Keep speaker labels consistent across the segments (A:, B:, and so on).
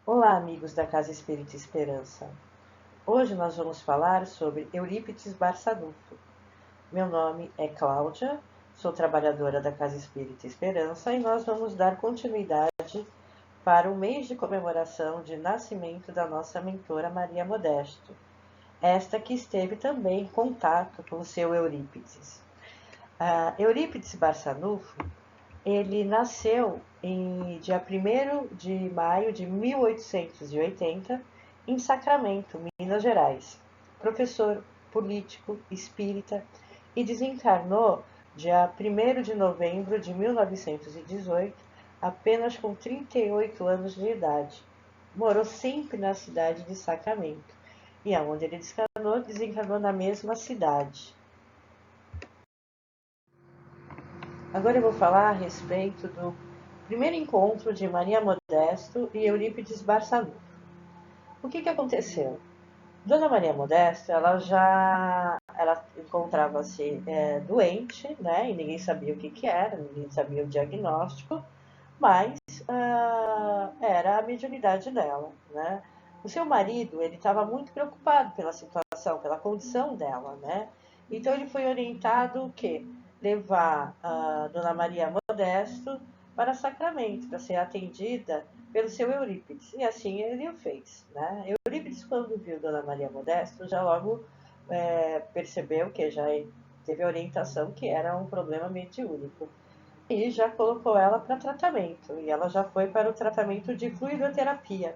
A: Olá, amigos da Casa Espírita Esperança. Hoje nós vamos falar sobre Eurípides Barçanufo. Meu nome é Cláudia, sou trabalhadora da Casa Espírita Esperança e nós vamos dar continuidade para o mês de comemoração de nascimento da nossa mentora Maria Modesto, esta que esteve também em contato com o seu Eurípides. Eurípides Barçanufo, ele nasceu em dia 1º de maio de 1880, em Sacramento, Minas Gerais. Professor, político, espírita, e desencarnou dia 1º de novembro de 1918, apenas com 38 anos de idade. Morou sempre na cidade de Sacramento, e aonde ele desencarnou na mesma cidade. Agora eu vou falar a respeito do primeiro encontro de Maria Modesto e Eurípides Barçanufo. O que aconteceu? Dona Maria Modesto, ela encontrava-se doente, né? E ninguém sabia o que era, ninguém sabia o diagnóstico, mas era a mediunidade dela, né? O seu marido, ele estava muito preocupado pela situação, pela condição dela, né? Então ele foi orientado o quê? Levar a Dona Maria Modesto para Sacramento, para ser atendida pelo seu Eurípides. E assim ele o fez, né? Eurípides, quando viu Dona Maria Modesto, já logo percebeu que já teve orientação que era um problema mediúnico e já colocou ela para tratamento. E ela já foi para o tratamento de fluidoterapia,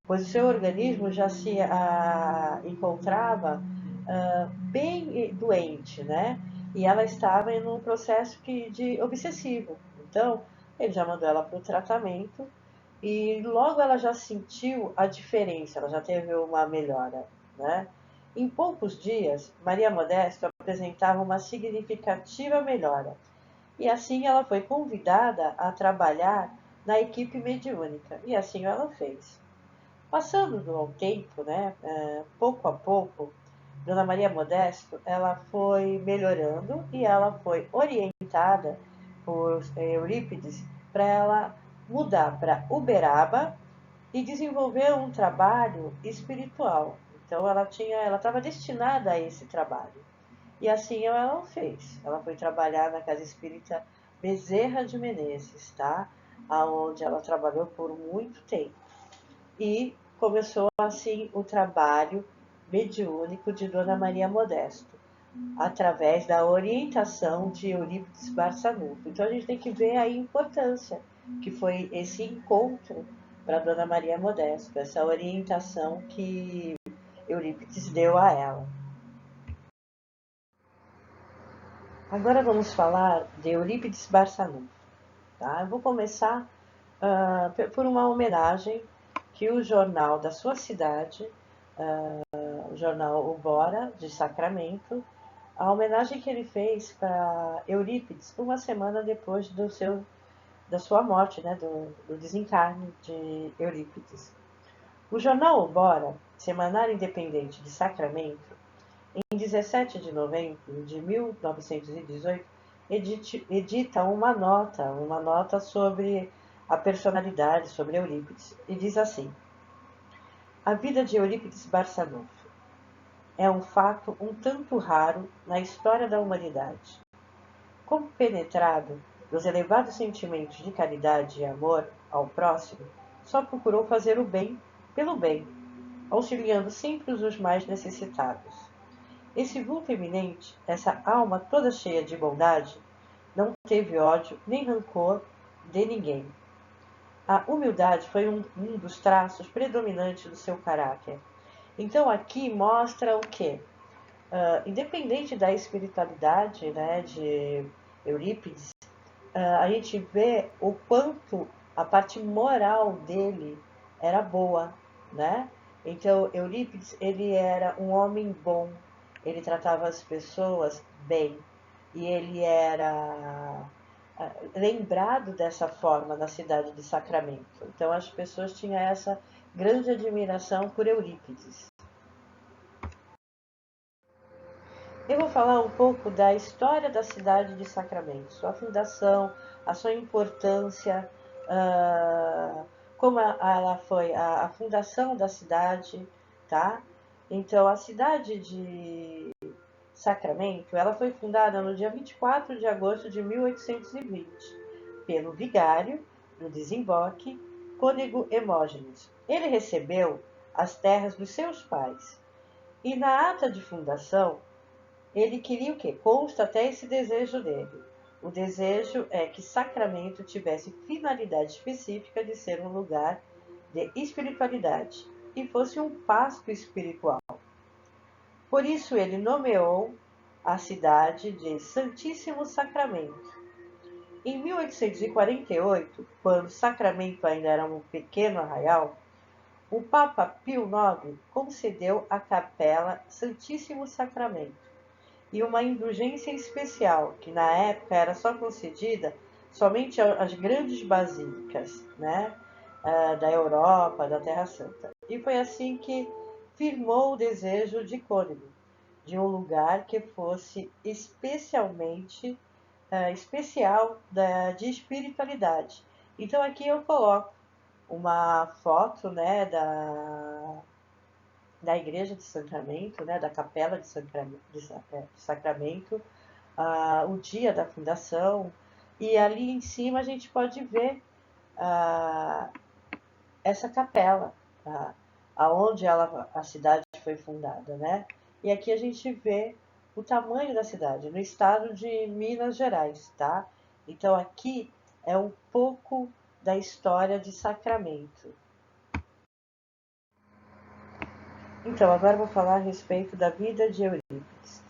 A: pois o seu organismo já se encontrava bem doente, né? E ela estava em um processo de obsessivo. Então, ele já mandou ela para o tratamento e logo ela já sentiu a diferença, ela já teve uma melhora, né? Em poucos dias, Maria Modesto apresentava uma significativa melhora. E assim ela foi convidada a trabalhar na equipe mediúnica. E assim ela fez. Passando do tempo, né, pouco a pouco, Dona Maria Modesto, ela foi melhorando e ela foi orientada por Eurípides para ela mudar para Uberaba e desenvolver um trabalho espiritual. Então ela estava destinada a esse trabalho. E assim ela o fez. Ela foi trabalhar na Casa Espírita Bezerra de Menezes, tá? Aonde ela trabalhou por muito tempo. E começou assim o trabalho mediúnico de Dona Maria Modesto, através da orientação de Eurípides Barçanufo. Então a gente tem que ver a importância que foi esse encontro para Dona Maria Modesto, essa orientação que Eurípides deu a ela. Agora vamos falar de Eurípides Barçanufo. Tá? Eu vou começar por uma homenagem que o jornal da sua cidade, o jornal O Bora, de Sacramento, a homenagem que ele fez para Eurípides uma semana depois da sua morte, né, do desencarne de Eurípides. O jornal O Bora, semanário independente de Sacramento, em 17 de novembro de 1918, edita uma nota sobre a personalidade, sobre Eurípides, e diz assim: a vida de Eurípides Barçanufo é um fato um tanto raro na história da humanidade. Compenetrado dos elevados sentimentos de caridade e amor ao próximo, só procurou fazer o bem pelo bem, auxiliando sempre os mais necessitados. Esse vulto eminente, essa alma toda cheia de bondade, não teve ódio nem rancor de ninguém. A humildade foi um dos traços predominantes do seu caráter. Então aqui mostra o quê? Independente da espiritualidade, né, de Eurípides, a gente vê o quanto a parte moral dele era boa, né? Então Eurípides, ele era um homem bom, ele tratava as pessoas bem e ele era lembrado dessa forma na cidade de Sacramento. Então as pessoas tinham essa grande admiração por Eurípides. Eu vou falar um pouco da história da cidade de Sacramento, sua fundação, a sua importância, como ela foi a fundação da cidade, tá? Então, a cidade de Sacramento, ela foi fundada no dia 24 de agosto de 1820, pelo vigário do desemboque, Cônego Hermógenes. Ele recebeu as terras dos seus pais. E na ata de fundação, ele queria o quê? Consta até esse desejo dele. O desejo é que Sacramento tivesse finalidade específica de ser um lugar de espiritualidade e fosse um pasto espiritual. Por isso ele nomeou a cidade de Santíssimo Sacramento. Em 1848, quando Sacramento ainda era um pequeno arraial, o Papa Pio IX concedeu à capela Santíssimo Sacramento e uma indulgência especial, que na época era só concedida somente às grandes basílicas, né, da Europa, da Terra Santa. E foi assim que firmou o desejo de Cônego, de um lugar que fosse especialmente especial de espiritualidade. Então aqui eu coloco uma foto, né, da igreja de Sacramento, né, da capela de Sacramento, o dia da fundação, e ali em cima a gente pode ver essa capela, aonde a cidade foi fundada, né? E aqui a gente vê o tamanho da cidade, no estado de Minas Gerais, tá? Então aqui é um pouco da história de Sacramento. Então, agora eu vou falar a respeito da vida de Eurípides.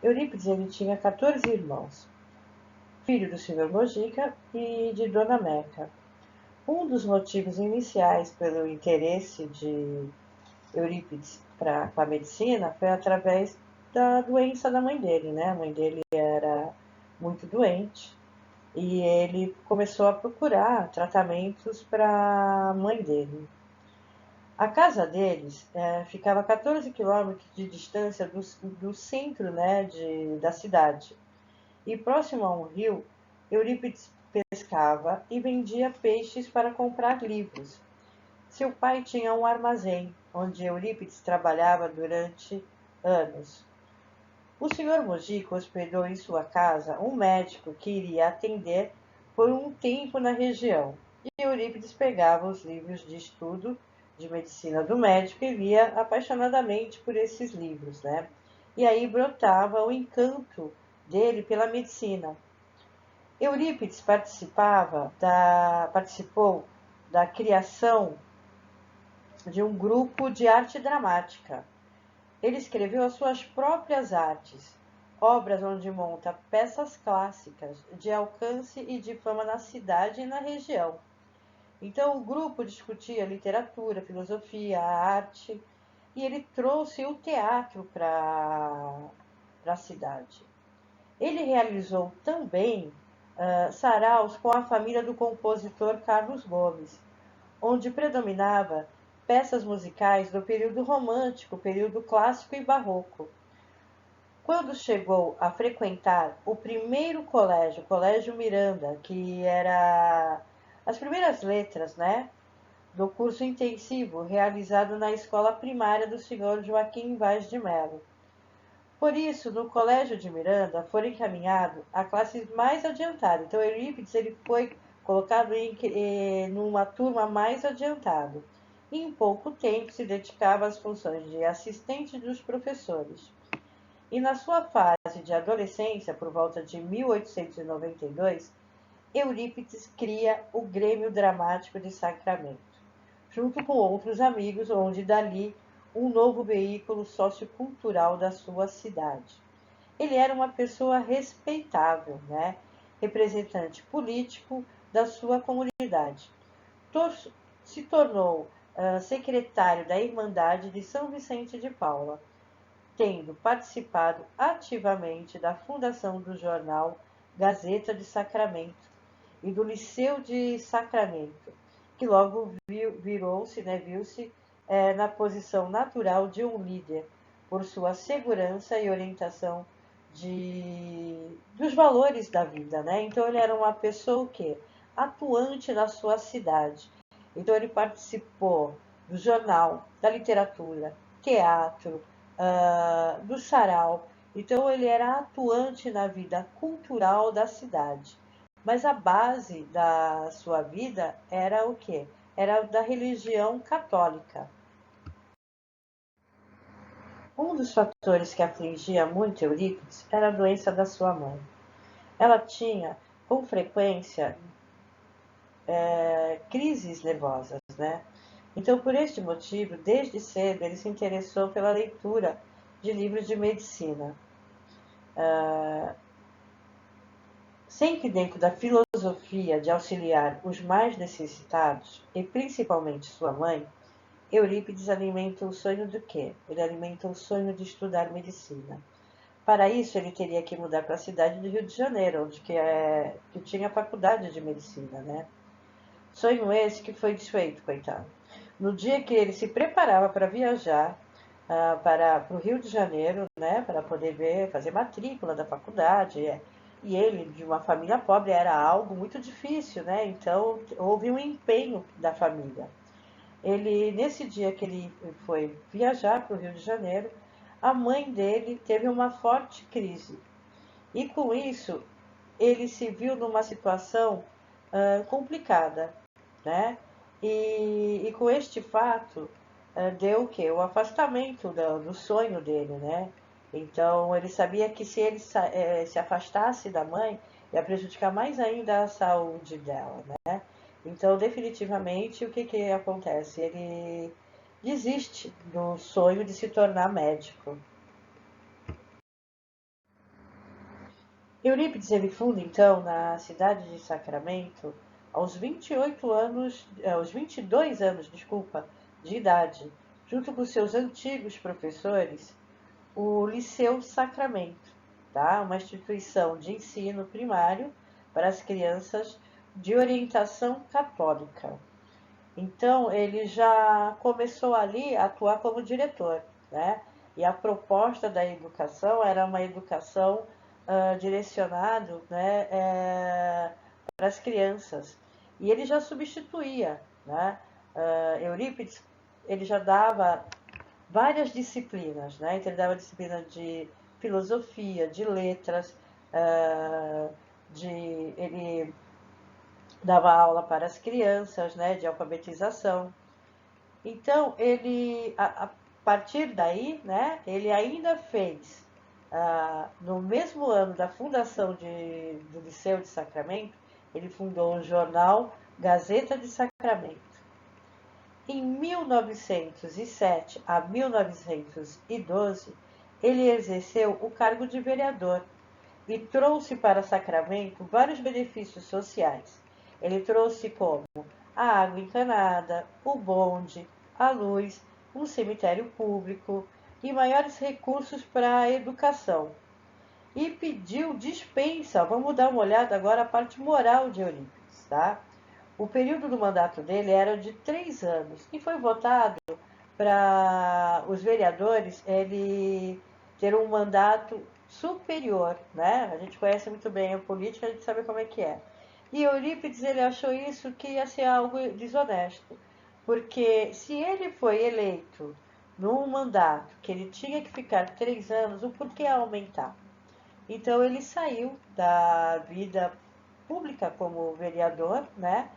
A: Eurípides ele tinha 14 irmãos, filho do senhor Mojica e de Dona Meca. Um dos motivos iniciais pelo interesse de Eurípides com a medicina foi através da doença da mãe dele, né? A mãe dele era muito doente e ele começou a procurar tratamentos para a mãe dele. A casa deles ficava a 14 quilômetros de distância do centro, né, da cidade. E próximo a um rio, Eurípides pescava e vendia peixes para comprar livros. Seu pai tinha um armazém, onde Eurípides trabalhava durante anos. O senhor Mojica hospedou em sua casa um médico que iria atender por um tempo na região. E Eurípides pegava os livros de estudo de medicina do médico e lia apaixonadamente por esses livros, né? E aí brotava o encanto dele pela medicina. Eurípides participou da criação de um grupo de arte dramática. Ele escreveu as suas próprias artes, obras onde monta peças clássicas de alcance e de fama na cidade e na região. Então o grupo discutia literatura, filosofia, arte, e ele trouxe o teatro para a cidade. Ele realizou também saraus com a família do compositor Carlos Gomes, onde predominava peças musicais do período romântico, período clássico e barroco. Quando chegou a frequentar o primeiro colégio, o Colégio Miranda, que era as primeiras letras, né, do curso intensivo realizado na escola primária do senhor Joaquim Vaz de Mello. Por isso, no Colégio de Miranda, foram encaminhados a classes mais adiantadas. Então, Eurípides ele foi colocado numa turma mais adiantada. E em pouco tempo se dedicava às funções de assistente dos professores. E na sua fase de adolescência, por volta de 1892, Eurípides cria o Grêmio Dramático de Sacramento, junto com outros amigos, onde dali um novo veículo sociocultural da sua cidade. Ele era uma pessoa respeitável, né? Representante político da sua comunidade. Se tornou secretário da Irmandade de São Vicente de Paula, tendo participado ativamente da fundação do jornal Gazeta de Sacramento e do Liceu de Sacramento, que logo viu-se na posição natural de um líder, por sua segurança e orientação dos valores da vida, né? Então ele era uma pessoa que atuante na sua cidade. Então ele participou do jornal, da literatura, teatro, do sarau. Então ele era atuante na vida cultural da cidade. Mas a base da sua vida era o quê? Era da religião católica. Um dos fatores que afligia muito Eurípides era a doença da sua mãe. Ela tinha, com frequência, crises nervosas, né? Então, por este motivo, desde cedo, ele se interessou pela leitura de livros de medicina. Sempre dentro da filosofia de auxiliar os mais necessitados, e principalmente sua mãe, Eurípides alimenta o sonho do quê? Ele alimenta o sonho de estudar medicina. Para isso, ele teria que mudar para a cidade do Rio de Janeiro, onde que tinha a faculdade de medicina, né? Sonho esse que foi desfeito, coitado. No dia que ele se preparava para viajar para o Rio de Janeiro, né, para poder fazer matrícula da faculdade, e ele, de uma família pobre, era algo muito difícil, né? Então houve um empenho da família. Ele, nesse dia que ele foi viajar para o Rio de Janeiro, a mãe dele teve uma forte crise. E com isso, ele se viu numa situação complicada, né? E com este fato, deu o quê? O afastamento do sonho dele, né? Então, ele sabia que se ele se afastasse da mãe, ia prejudicar mais ainda a saúde dela, né? Então, definitivamente, o que que acontece? Ele desiste do sonho de se tornar médico. Eurípides ele funda então na cidade de Sacramento aos 28 anos, aos 22 anos, desculpa, de idade, junto com seus antigos professores, o Liceu Sacramento, tá? Uma instituição de ensino primário para as crianças de orientação católica. Então ele já começou ali a atuar como diretor, né? E a proposta da educação era uma educação direcionada, né, para as crianças. E ele já substituía, né? Eurípides, ele já dava várias disciplinas, né? Então ele dava disciplina de filosofia, de letras, ele dava aula para as crianças, né, de alfabetização. Então, ele, a partir daí, né, ele ainda fez, no mesmo ano da fundação do Liceu de Sacramento, ele fundou o jornal Gazeta de Sacramento. Em 1907 a 1912, ele exerceu o cargo de vereador e trouxe para Sacramento vários benefícios sociais. Ele trouxe como a água encanada, o bonde, a luz, um cemitério público e maiores recursos para a educação. E pediu dispensa. Vamos dar uma olhada agora a parte moral de Eurípides, tá? O período do mandato dele era de 3 anos e foi votado para os vereadores ele ter um mandato superior, né? A gente conhece muito bem a política, a gente sabe como é que é. E Eurípides ele achou isso que ia ser algo desonesto, porque se ele foi eleito num mandato que ele tinha que ficar 3 anos, o porquê aumentar? Então ele saiu da vida pública como vereador, né?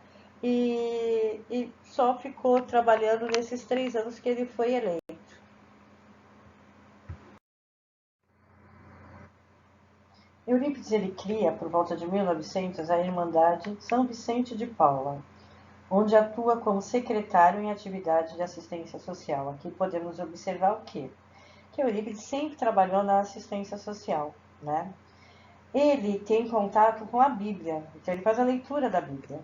A: E só ficou trabalhando nesses 3 anos que ele foi eleito. Eurípides ele cria, por volta de 1900, a Irmandade São Vicente de Paula, onde atua como secretário em atividade de assistência social. Aqui podemos observar o quê? Que Eurípides sempre trabalhou na assistência social, né? Ele tem contato com a Bíblia, então ele faz a leitura da Bíblia.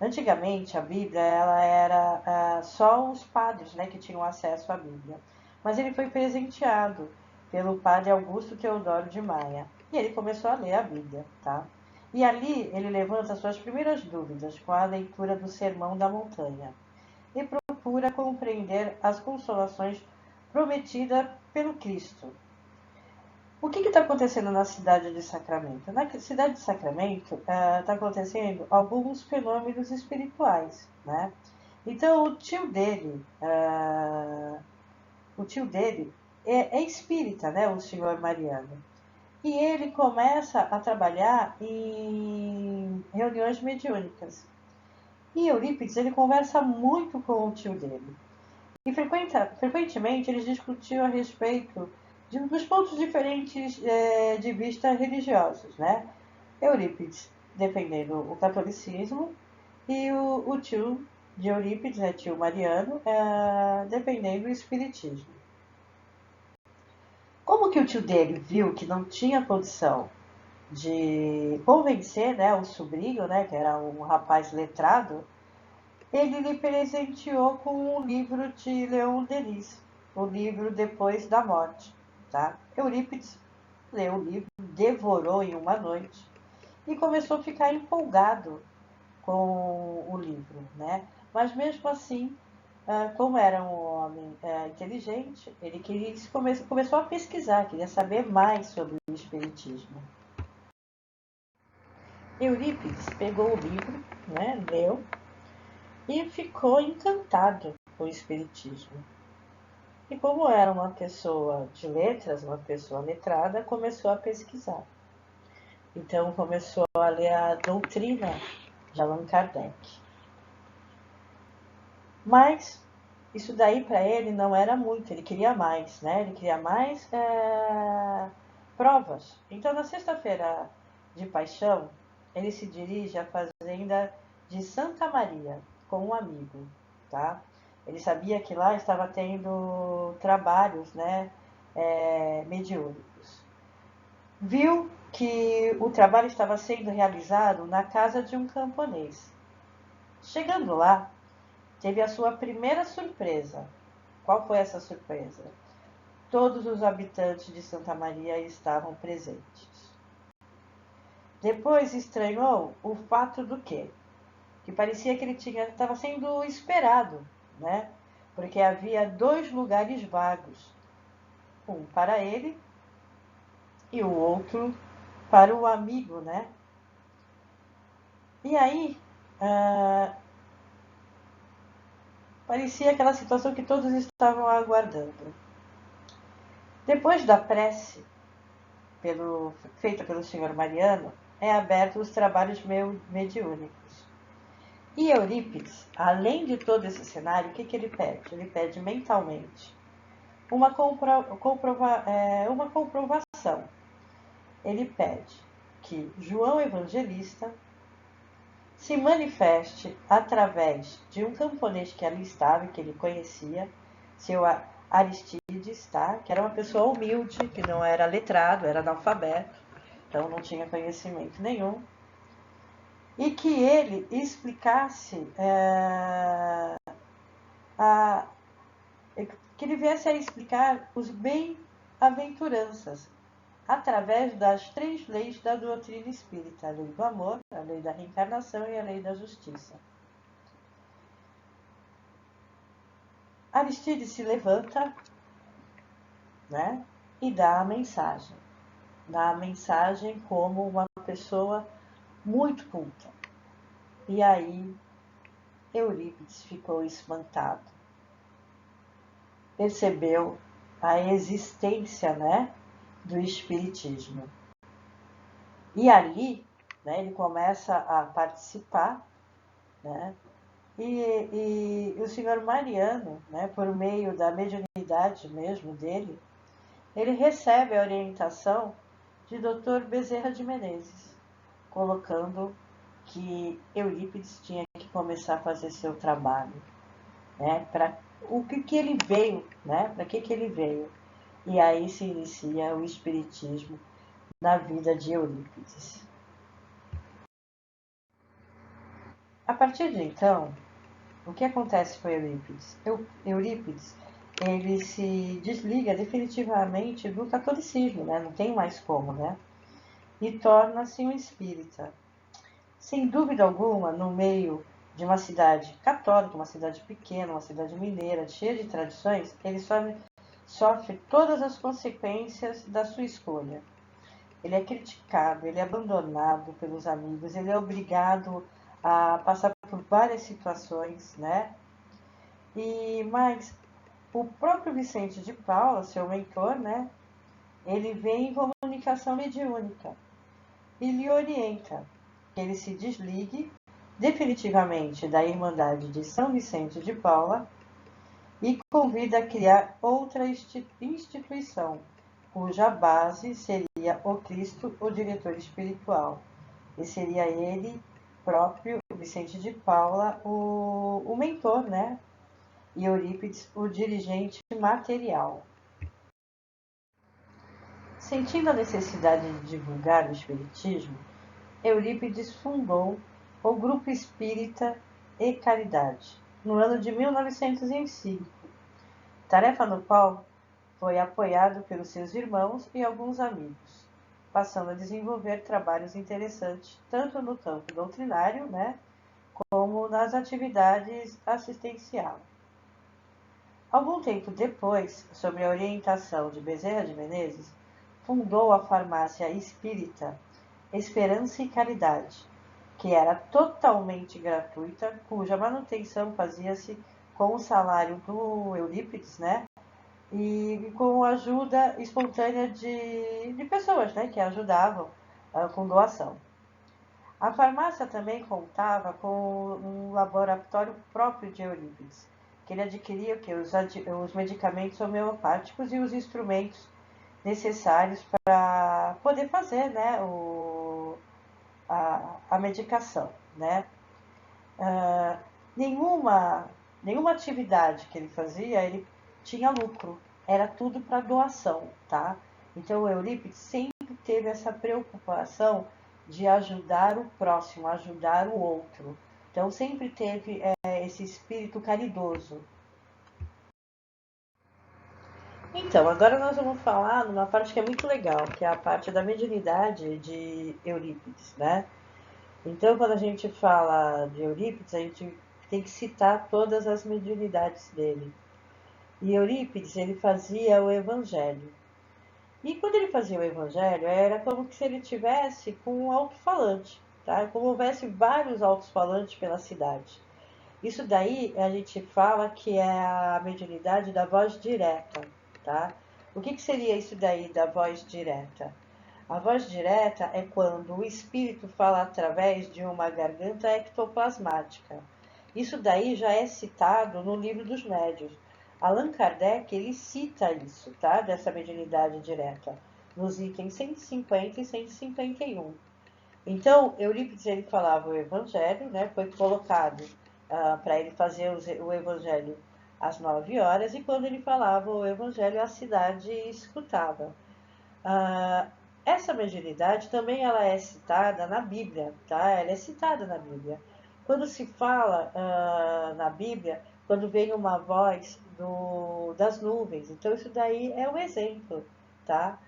A: Antigamente, a Bíblia ela era só os padres, né, que tinham acesso à Bíblia. Mas ele foi presenteado pelo padre Augusto Teodoro de Maia. E ele começou a ler a Bíblia, tá? E ali ele levanta suas primeiras dúvidas com a leitura do Sermão da Montanha e procura compreender as consolações prometidas pelo Cristo. O que está acontecendo na cidade de Sacramento? Na cidade de Sacramento está acontecendo alguns fenômenos espirituais, né? Então, o tio dele é espírita, né, o senhor Mariano. E ele começa a trabalhar em reuniões mediúnicas. E Eurípides, ele conversa muito com o tio dele. E frequentemente eles discutiam a respeito dos pontos diferentes de vista religiosos, né? Eurípides defendendo o catolicismo e o tio de Eurípides, tio Mariano, defendendo o espiritismo. Como que o tio dele viu que não tinha condição de convencer, né, o sobrinho, né, que era um rapaz letrado, ele lhe presenteou com um livro de Leon Denis, o livro Depois da Morte. Tá? Eurípides leu o livro, devorou em uma noite e começou a ficar empolgado com o livro. Né? Mas mesmo assim, como era um homem inteligente, ele começou a pesquisar, queria saber mais sobre o espiritismo. Eurípides pegou o livro, né, leu e ficou encantado com o espiritismo. E como era uma pessoa de letras, uma pessoa letrada, começou a pesquisar. Então começou a ler a doutrina de Allan Kardec. Mas isso daí para ele não era muito, ele queria mais, né? Ele queria mais provas. Então na sexta-feira de paixão, ele se dirige à fazenda de Santa Maria com um amigo, tá? Ele sabia que lá estava tendo trabalhos, né, mediúnicos. Viu que o trabalho estava sendo realizado na casa de um camponês. Chegando lá, teve a sua primeira surpresa. Qual foi essa surpresa? Todos os habitantes de Santa Maria estavam presentes. Depois estranhou o fato do quê? Que parecia que ele estava sendo esperado, né? Porque havia 2 lugares vagos, um para ele e o outro para o amigo, né? E aí parecia aquela situação que todos estavam aguardando. Depois da prece feita pelo senhor Mariano, é aberto os trabalhos mediúnicos. E Eurípides, além de todo esse cenário, o que ele pede? Ele pede mentalmente uma comprovação. Ele pede que João Evangelista se manifeste através de um camponês que ali estava e que ele conhecia, seu Aristides, tá? Que era uma pessoa humilde, que não era letrado, era analfabeto, então não tinha conhecimento nenhum, e que ele explicasse, que ele viesse a explicar os bem-aventuranças através das 3 leis da doutrina espírita: a lei do amor, a lei da reencarnação e a lei da justiça. Aristides se levanta, né, e dá a mensagem. Dá a mensagem como uma pessoa muito culta. E aí Eurípides ficou espantado. Percebeu a existência, né, do espiritismo. E ali, né, ele começa a participar, né, e o senhor Mariano, né, por meio da mediunidade mesmo dele, ele recebe a orientação de Dr. Bezerra de Menezes, colocando que Eurípides tinha que começar a fazer seu trabalho, né, para o que ele veio, né, para que ele veio. E aí se inicia o espiritismo na vida de Eurípides. A partir de então, o que acontece com Eurípides? Eurípides, ele se desliga definitivamente do catolicismo, né? Não tem mais como, né? E torna-se um espírita. Sem dúvida alguma, no meio de uma cidade católica, uma cidade pequena, uma cidade mineira, cheia de tradições, ele sofre todas as consequências da sua escolha. Ele é criticado, ele é abandonado pelos amigos, ele é obrigado a passar por várias situações, né? Mas o próprio Vicente de Paula, seu mentor, né, ele vem em comunicação mediúnica e lhe orienta que ele se desligue definitivamente da Irmandade de São Vicente de Paula e convida a criar outra instituição, cuja base seria o Cristo, o diretor espiritual. E seria ele próprio, Vicente de Paula, o mentor, né? E Eurípides, o dirigente material. Sentindo a necessidade de divulgar o espiritismo, Eurípides fundou o Grupo Espírita e Caridade, no ano de 1905, tarefa no qual foi apoiado pelos seus irmãos e alguns amigos, passando a desenvolver trabalhos interessantes tanto no campo doutrinário, né, como nas atividades assistenciais. Algum tempo depois, sob a orientação de Bezerra de Menezes, fundou a farmácia espírita Esperança e Caridade, que era totalmente gratuita, cuja manutenção fazia-se com o salário do Eurípides, né? E com ajuda espontânea de pessoas, né? Que ajudavam com doação. A farmácia também contava com um laboratório próprio de Eurípides, que ele adquiria os medicamentos homeopáticos e os instrumentos necessários para poder fazer, né, a medicação, né? Uh, nenhuma atividade que ele fazia, ele tinha lucro, era tudo para doação, tá? Então o Eurípides sempre teve essa preocupação de ajudar o próximo, ajudar o outro. Então sempre teve esse espírito caridoso. Então, agora nós vamos falar numa parte que é muito legal, que é a parte da mediunidade de Eurípides, né? Então, quando a gente fala de Eurípides, a gente tem que citar todas as mediunidades dele. E Eurípides, ele fazia o Evangelho. E quando ele fazia o Evangelho, era como se ele tivesse com um alto-falante, tá? Como houvesse vários altos-falantes pela cidade. Isso daí a gente fala que é a mediunidade da voz direta, tá? O que seria isso daí da voz direta? A voz direta é quando o espírito fala através de uma garganta ectoplasmática. Isso daí já é citado no livro dos médios. Allan Kardec, ele cita isso, tá? Dessa mediunidade direta, nos itens 150 e 151. Então, Eurípides, ele falava o evangelho, né? Foi colocado para ele fazer o evangelho às 9 horas, e quando ele falava o evangelho, a cidade escutava. Essa mediunidade também ela é citada na Bíblia, tá? Ela é citada na Bíblia. Quando se fala na Bíblia, quando vem uma voz das nuvens, então isso daí é um exemplo, tá?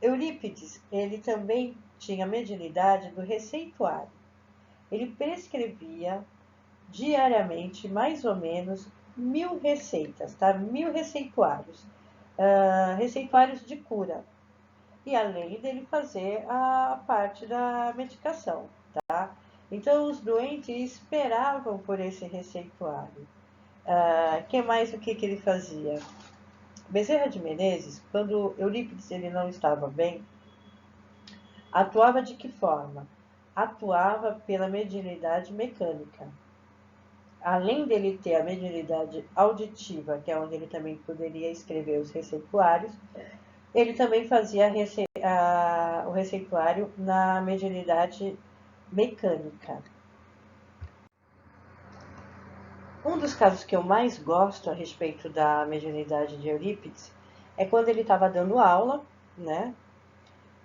A: Eurípides, ele também tinha mediunidade do receituário. Ele prescrevia diariamente mais ou menos 1000 receitas, tá? 1000 receituários, receituários de cura. E além dele fazer a parte da medicação, tá? Então os doentes esperavam por esse receituário. Que mais o que ele fazia? Bezerra de Menezes, quando Eurípides ele não estava bem, atuava de que forma? Atuava pela mediunidade mecânica. Além dele ter a mediunidade auditiva, que é onde ele também poderia escrever os receituários, ele também fazia o receituário na mediunidade mecânica. Um dos casos que eu mais gosto a respeito da mediunidade de Eurípides é quando ele estava dando aula, né?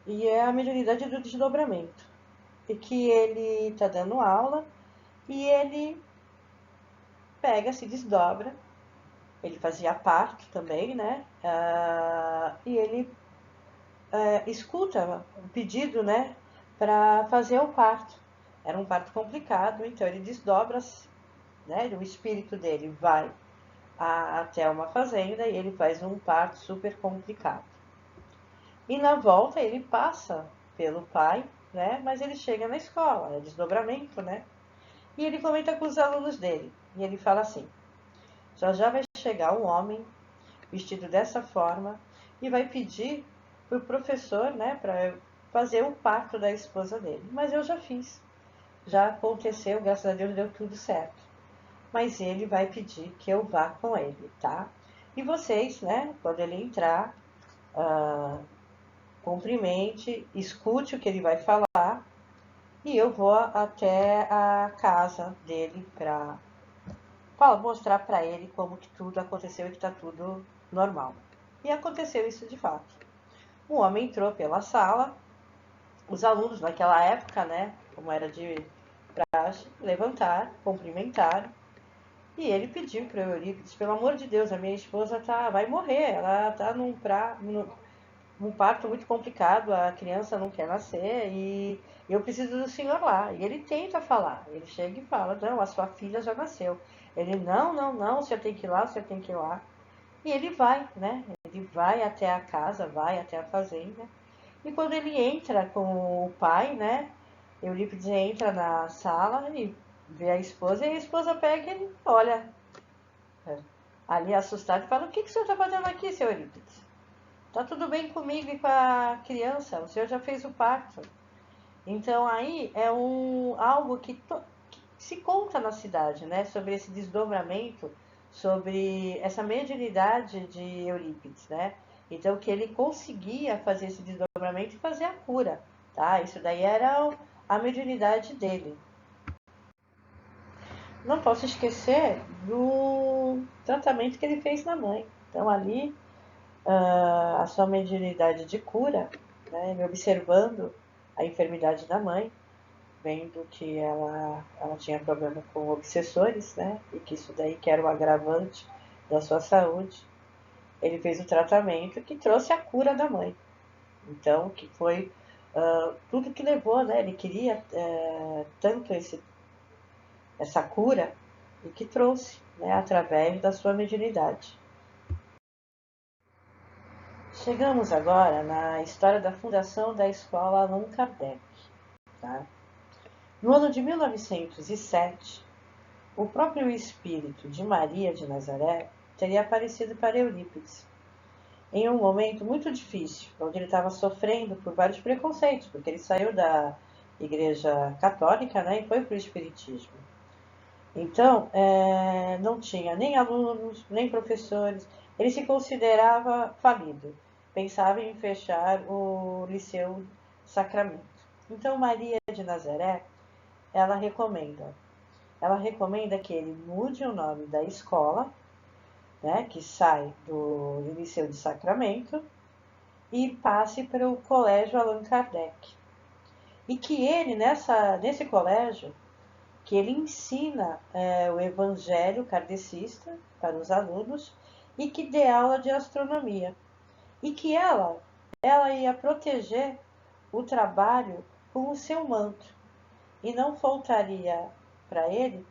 A: E é a mediunidade do desdobramento. E que ele está dando aula e ele pega, se desdobra. Ele fazia parto também, né? E ele escuta o pedido, né? Para fazer o parto. Era um parto complicado, então ele desdobra-se, né? O espírito dele vai até uma fazenda e ele faz um parto super complicado. E na volta ele passa pelo pai, né? Mas ele chega na escola, é desdobramento, né? E ele comenta com os alunos dele. E ele fala assim: Já já vai chegar um homem vestido dessa forma e vai pedir para o professor, né, para fazer o parto da esposa dele. Mas eu já fiz, já aconteceu, graças a Deus deu tudo certo. Mas ele vai pedir que eu vá com ele, tá? E vocês, né, quando ele entrar, cumprimente, escute o que ele vai falar e eu vou até a casa dele para mostrar para ele como que tudo aconteceu e que está tudo normal. E aconteceu isso de fato. O homem entrou pela sala, os alunos naquela época, né, como era de praxe, levantaram, cumprimentaram, e ele pediu para o Eurípides, pelo amor de Deus, a minha esposa vai morrer, ela está num parto muito complicado, a criança não quer nascer e eu preciso do senhor lá. E ele tenta falar, ele chega e fala, não, a sua filha já nasceu. Ele, não, não, não, o senhor tem que ir lá, o senhor tem que ir lá. E ele vai, né? Ele vai até a casa, vai até a fazenda. E quando ele entra com o pai, né? Eurípides entra na sala e vê a esposa, e a esposa pega e olha ali assustado e fala, o que o senhor está fazendo aqui, seu Eurípides? Tá tudo bem comigo e com a criança, o senhor já fez o parto. Então aí é algo que se conta na cidade, né? Sobre esse desdobramento, sobre essa mediunidade de Eurípides, né? Então que ele conseguia fazer esse desdobramento e fazer a cura, tá? Isso daí era a mediunidade dele. Não posso esquecer do tratamento que ele fez na mãe. Então ali a sua mediunidade de cura, né, ele observando a enfermidade da mãe, vendo que ela tinha problema com obsessores, né, e que isso daí que era o agravante da sua saúde, ele fez o tratamento que trouxe a cura da mãe. Então, que foi tudo que levou, né, ele queria tanto essa cura e que trouxe, né, através da sua mediunidade. Chegamos agora na história da fundação da escola Allan Kardec. Tá? No ano de 1907, o próprio espírito de Maria de Nazaré teria aparecido para Eurípides, em um momento muito difícil, onde ele estava sofrendo por vários preconceitos, porque ele saiu da Igreja Católica, né, e foi para o Espiritismo. Então, não tinha nem alunos, nem professores, ele se considerava falido, pensava em fechar o Liceu Sacramento. Então, Maria de Nazaré, ela recomenda que ele mude o nome da escola, né, que sai do Liceu de Sacramento, e passe para o Colégio Allan Kardec. E que ele, nesse colégio, que ele ensina o evangelho kardecista para os alunos e que dê aula de astronomia. E que ela ia proteger o trabalho com o seu manto e não faltaria para ele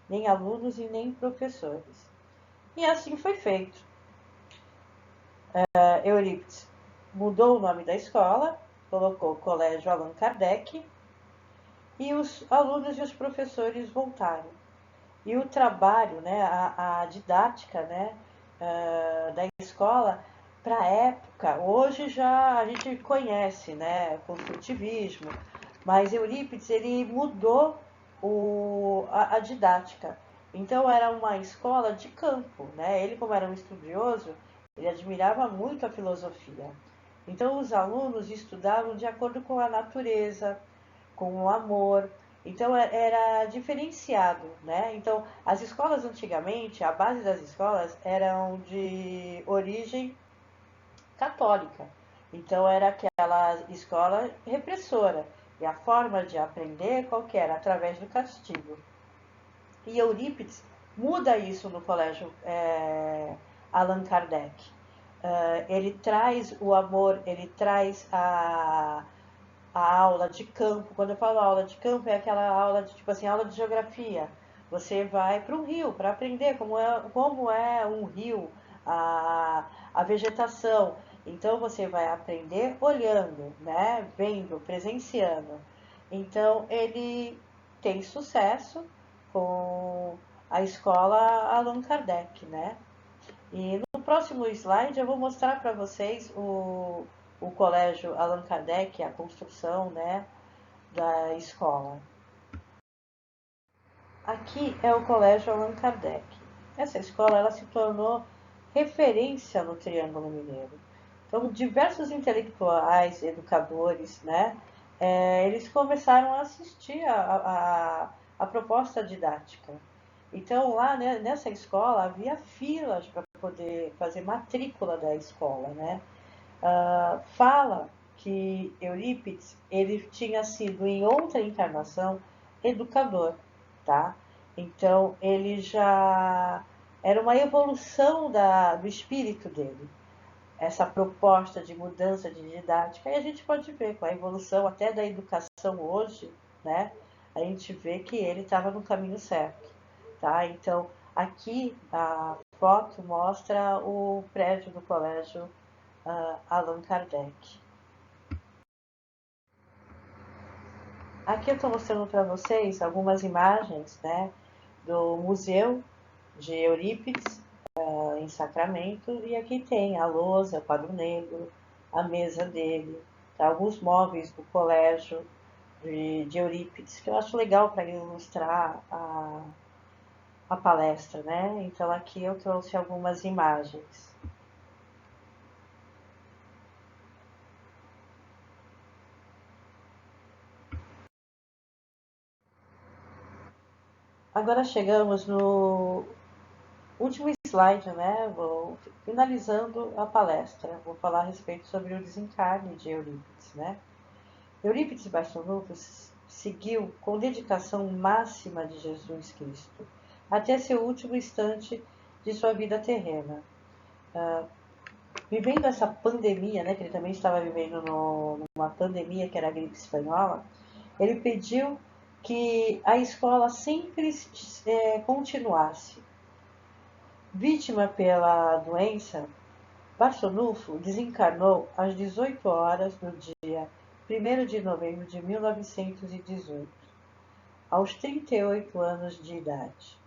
A: nem alunos e nem professores. E assim foi feito. Eurípides mudou o nome da escola, colocou Colégio Allan Kardec e os alunos e os professores voltaram. E o trabalho, né, a didática, né, da escola para a época, hoje já a gente conhece, né, construtivismo, mas Eurípides ele mudou a didática. Então era uma escola de campo, né? Ele como era um estudioso, ele admirava muito a filosofia. Então os alunos estudavam de acordo com a natureza, com o amor. Então era diferenciado, né? Então as escolas antigamente, a base das escolas eram de origem católica. Então era aquela escola repressora. E a forma de aprender qual que era? Através do castigo. E Eurípides muda isso no colégio Allan Kardec. Ele traz o amor, ele traz a aula de campo. Quando eu falo aula de campo, é aquela aula de, tipo assim, aula de geografia. Você vai para um rio para aprender como é um rio, a vegetação. Então você vai aprender olhando, né? Vendo, presenciando. Então ele tem sucesso com a escola Allan Kardec, né? E no próximo slide eu vou mostrar para vocês o colégio Allan Kardec, a construção, né, da escola. Aqui é o colégio Allan Kardec. Essa escola ela se tornou referência no Triângulo Mineiro. Então, diversos intelectuais, educadores, né, eles começaram a assistir a proposta didática. Então, lá, né, nessa escola havia filas para poder fazer matrícula da escola, né? Fala que Eurípides ele tinha sido em outra encarnação educador, tá? Então ele já era uma evolução do espírito dele, essa proposta de mudança de didática, e a gente pode ver com a evolução até da educação hoje, né? A gente vê que ele estava no caminho certo, tá? Então aqui a foto mostra o prédio do colégio Allan Kardec. Aqui eu estou mostrando para vocês algumas imagens, né, do Museu de Eurípides em Sacramento, e aqui tem a lousa, o quadro negro, a mesa dele, tá, alguns móveis do colégio de Eurípides, que eu acho legal para ilustrar a palestra, né? Então aqui eu trouxe algumas imagens. Agora chegamos no último slide, né? Vou finalizando a palestra. Vou falar a respeito sobre o desencarne de Eurípides, né? Eurípides Barçanufo seguiu com dedicação máxima de Jesus Cristo até seu último instante de sua vida terrena. Vivendo essa pandemia, né? Que ele também estava vivendo numa pandemia que era a gripe espanhola, ele pediu que a escola sempre continuasse. Vítima pela doença, Barçanufo desencarnou às 18 horas do dia 1º de novembro de 1918, aos 38 anos de idade,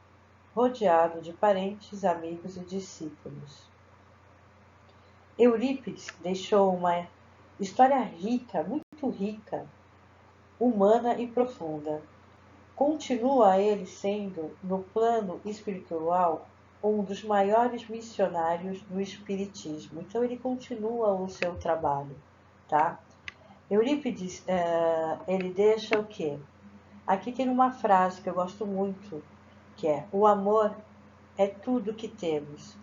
A: rodeado de parentes, amigos e discípulos. Eurípides deixou uma história rica, muito rica, humana e profunda. Continua ele sendo, no plano espiritual, um dos maiores missionários do espiritismo. Então ele continua o seu trabalho, tá? Eurípides, ele deixa o quê? Aqui tem uma frase que eu gosto muito, que é: o amor é tudo que temos,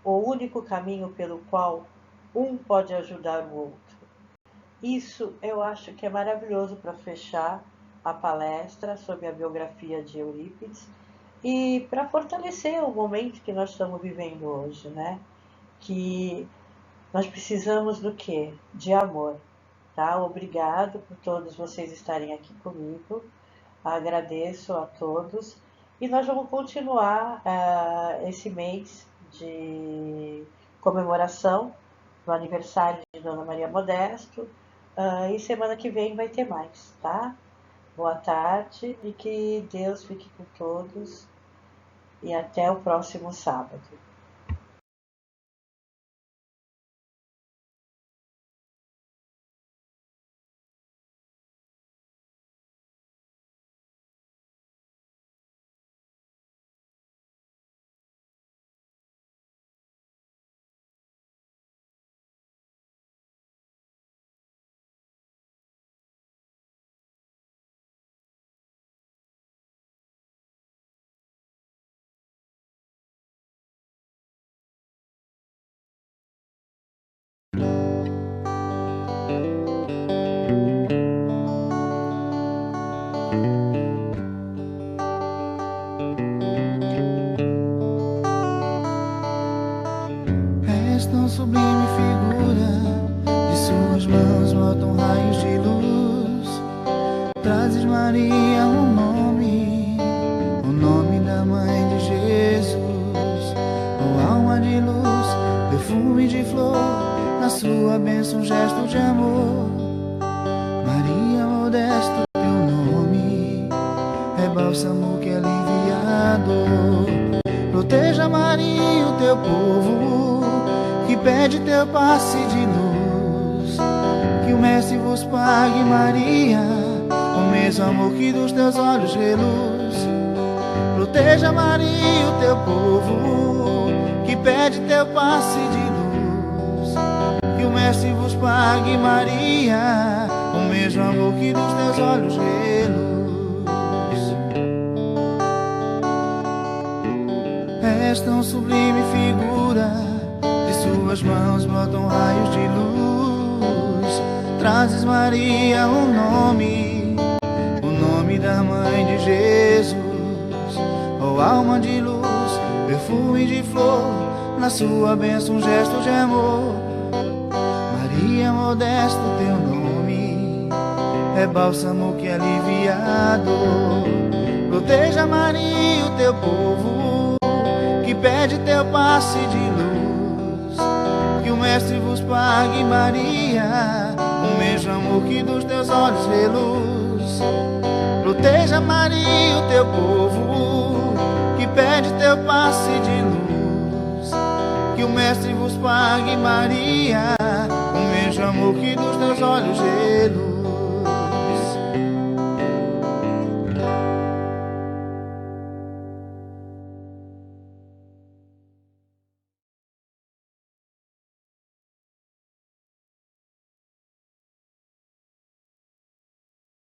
A: o único caminho pelo qual um pode ajudar o outro. Isso eu acho que é maravilhoso para fechar a palestra sobre a biografia de Eurípides e para fortalecer o momento que nós estamos vivendo hoje, né? Que nós precisamos do quê? De amor, tá? Obrigado por todos vocês estarem aqui comigo, agradeço a todos e nós vamos continuar esse mês de comemoração do aniversário de Dona Maria Modesto e semana que vem vai ter mais, tá? Boa tarde e que Deus fique com todos e até o próximo sábado.
B: És tão sublime figura, de suas mãos brotam raios de luz. Trazes, Maria, o nome da mãe de Jesus. Oh, alma de luz, perfume de flor, na sua bênção um gesto de amor. Maria Modesto, teu nome é bálsamo que alivia aliviado. Proteja, Maria, o teu povo, que pede teu passe de luz. Que o Mestre vos pague, Maria, o mesmo amor que dos teus olhos reluz. Proteja, Maria, o teu povo, que pede teu passe de luz. Que o Mestre vos pague, Maria, o mesmo amor que dos teus olhos reluz. És tão sublime figura, de suas mãos brotam raios de luz. Trazes, Maria, o nome da Mãe de Jesus. Ó alma de luz, perfume de flor, na sua bênção um gesto de amor. Maria Modesta, teu nome é bálsamo que alivia a dor. Proteja, Maria, o teu povo, que pede teu passe de luz. Que o Mestre vos pague, Maria, o mesmo amor que dos teus olhos reluz. Proteja, Maria, o teu povo, que pede teu passe de luz. Que o Mestre vos pague, Maria, o mesmo amor que dos teus olhos reluz.